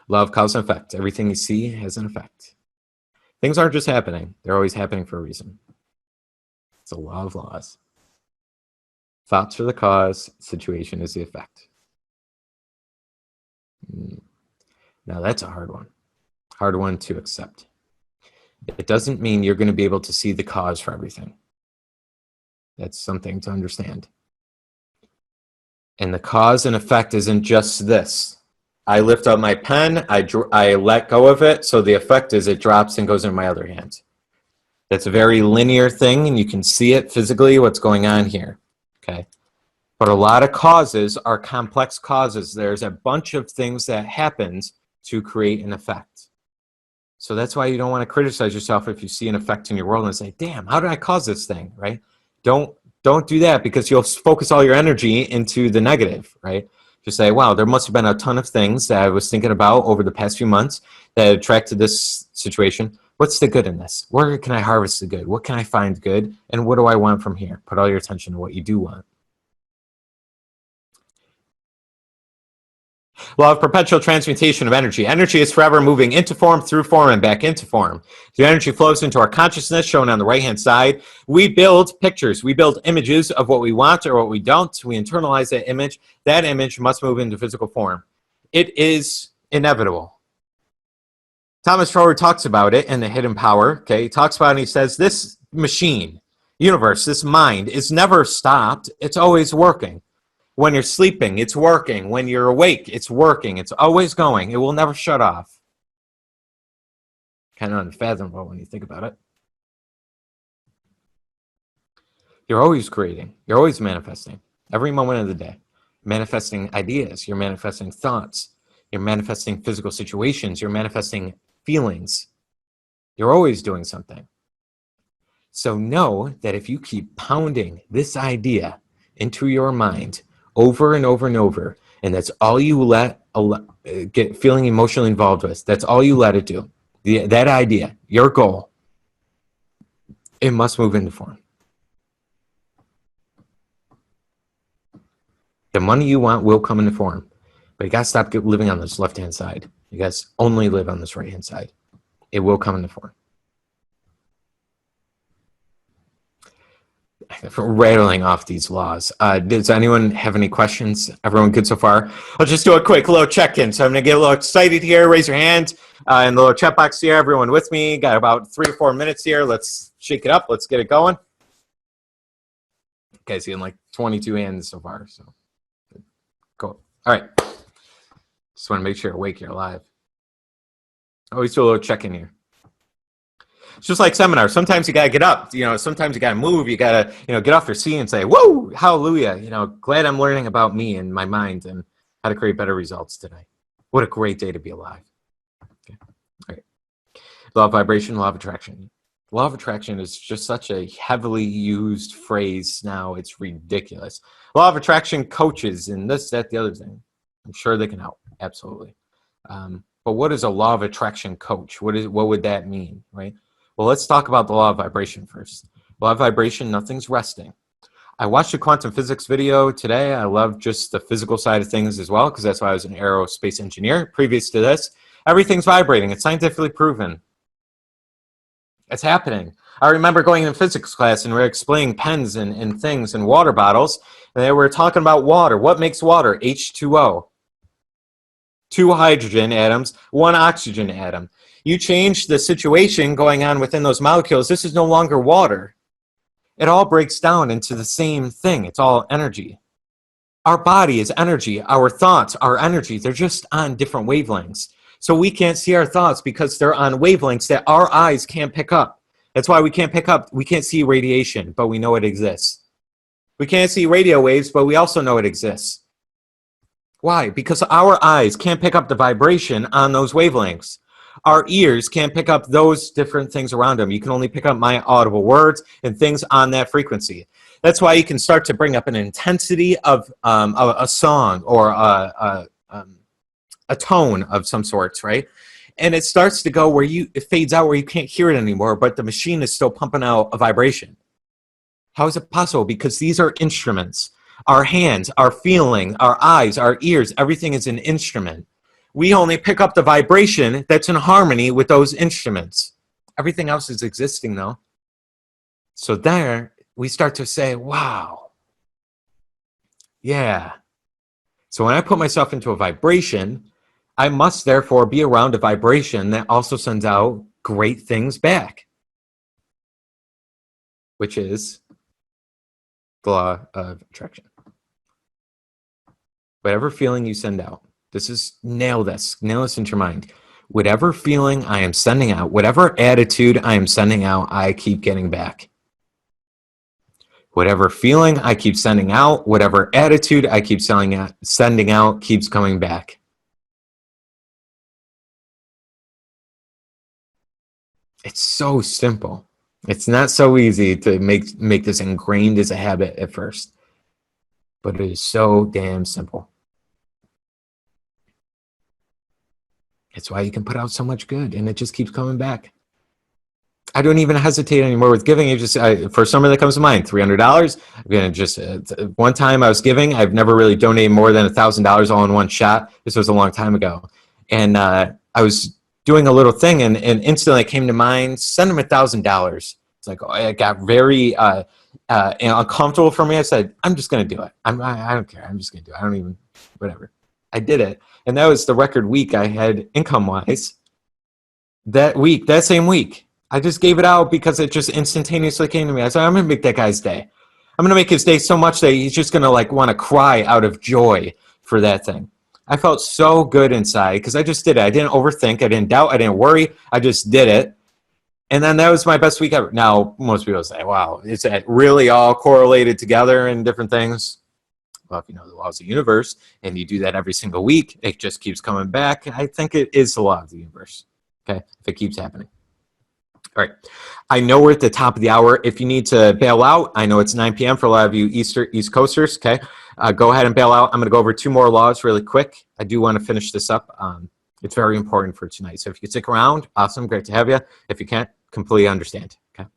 Law of cause and effect. Everything you see has an effect. Things aren't just happening. They're always happening for a reason. It's a law of laws. Thoughts are the cause. Situation is the effect. Now that's a hard one. Hard one to accept. It doesn't mean you're going to be able to see the cause for everything. That's something to understand. And the cause and effect isn't just this. I lift up my pen, I let go of it, so the effect is it drops and goes in my other hand. That's a very linear thing, and you can see it physically, what's going on here. Okay. But a lot of causes are complex causes. There's a bunch of things that happens to create an effect. So that's why you don't want to criticize yourself if you see an effect in your world and say, damn, how did I cause this thing, right? Don't do that, because you'll focus all your energy into the negative, right? Just say, wow, there must have been a ton of things that I was thinking about over the past few months that attracted this situation. What's the good in this? Where can I harvest the good? What can I find good? And what do I want from here? Put all your attention to what you do want. Law of perpetual transmutation of energy. Energy is forever moving into form, through form, and back into form. The energy flows into our consciousness, shown on the right-hand side. We build pictures. We build images of what we want or what we don't. We internalize that image. That image must move into physical form. It is inevitable. Thomas Schroeder talks about it in The Hidden Power. Okay, he talks about it and he says, this machine, universe, this mind is never stopped. It's always working. When you're sleeping, it's working. When you're awake, it's working. It's always going. It will never shut off. Kind of unfathomable when you think about it. You're always creating. You're always manifesting. Every moment of the day. Manifesting ideas. You're manifesting thoughts. You're manifesting physical situations. You're manifesting feelings. You're always doing something. So know that if you keep pounding this idea into your mind over and over and over, and that's all you get feeling emotionally involved with, that's all you let it do, that idea, your goal, it must move into form. The money you want will come into form, but you got to stop living on this left-hand side. You guys only live on this right-hand side. It will come into form. Rattling off these laws. Does anyone have any questions? Everyone good so far? I'll just do a quick little check-in. So I'm going to get a little excited here. Raise your hand in the little chat box here. Everyone with me? Got about 3 or 4 minutes here. Let's shake it up. Let's get it going. Okay, seeing like 22 hands so far. So cool. All right. Just want to make sure you're awake, you're alive. Always do a little check-in here. It's just like seminars. Sometimes you got to get up, sometimes you got to move. You got to, get off your seat and say, whoa, hallelujah. Glad I'm learning about me and my mind and how to create better results today. What a great day to be alive. Okay. All right. Law of vibration, law of attraction. Law of attraction is just such a heavily used phrase now. It's ridiculous. Law of attraction coaches and this, that, the other thing. I'm sure they can help. Absolutely. But what is a law of attraction coach? What would that mean, right? Well, let's talk about the law of vibration first. Law of vibration, nothing's resting. I watched a quantum physics video today. I love just the physical side of things as well, because that's why I was an aerospace engineer. Previous to this, everything's vibrating. It's scientifically proven. It's happening. I remember going in physics class and we were explaining pens and things and water bottles, and they were talking about water. What makes water? H2O. 2 hydrogen atoms, 1 oxygen atom. You change the situation going on within those molecules. This is no longer water. It all breaks down into the same thing. It's all energy. Our body is energy. Our thoughts are energy. They're just on different wavelengths. So we can't see our thoughts because they're on wavelengths that our eyes can't pick up. That's why we can't see radiation, but we know it exists. We can't see radio waves, but we also know it exists. Why? Because our eyes can't pick up the vibration on those wavelengths. Our ears can't pick up those different things around them. You can only pick up my audible words and things on that frequency. That's why you can start to bring up an intensity of a song or a tone of some sorts, right? And it starts to go where it fades out where you can't hear it anymore, but the machine is still pumping out a vibration. How is it possible? Because these are instruments. Our hands, our feeling, our eyes, our ears, everything is an instrument. We only pick up the vibration that's in harmony with those instruments. Everything else is existing, though. So there, we start to say, wow, yeah. So when I put myself into a vibration, I must therefore be around a vibration that also sends out great things back, which is the law of attraction. Whatever feeling you send out, nail this into your mind. Whatever feeling I am sending out, whatever attitude I am sending out, I keep getting back. Whatever feeling I keep sending out, whatever attitude I keep sending out keeps coming back. It's so simple. It's not so easy to make this ingrained as a habit at first, but it is so damn simple. It's why you can put out so much good, and it just keeps coming back. I don't even hesitate anymore with giving. You just for someone that comes to mind, $300. I'm gonna just one time I was giving. I've never really donated more than $1,000 all in one shot. This was a long time ago, and I was doing a little thing, and instantly it came to mind. Send them $1,000. It's like it got very uncomfortable for me. I said, I'm just gonna do it. I don't care. I'm just gonna do it. I don't even whatever. I did it, and that was the record week I had income wise. That same week. I just gave it out because it just instantaneously came to me. I said, I'm going to make that guy's day. I'm going to make his day so much that he's just going to want to cry out of joy for that thing. I felt so good inside because I just did it. I didn't overthink. I didn't doubt. I didn't worry. I just did it. And then that was my best week ever. Now, most people say, wow, is that really all correlated together in different things? Well, if you know the laws of the universe and you do that every single week, it just keeps coming back. I think it is the law of the universe. Okay, if it keeps happening. All right. I know we're at the top of the hour. If you need to bail out, I know it's 9 p.m. for a lot of you East Coasters. Okay. Go ahead and bail out. I'm going to go over 2 more laws really quick. I do want to finish this up. It's very important for tonight. So if you can stick around, awesome. Great to have you. If you can't, completely understand. Okay.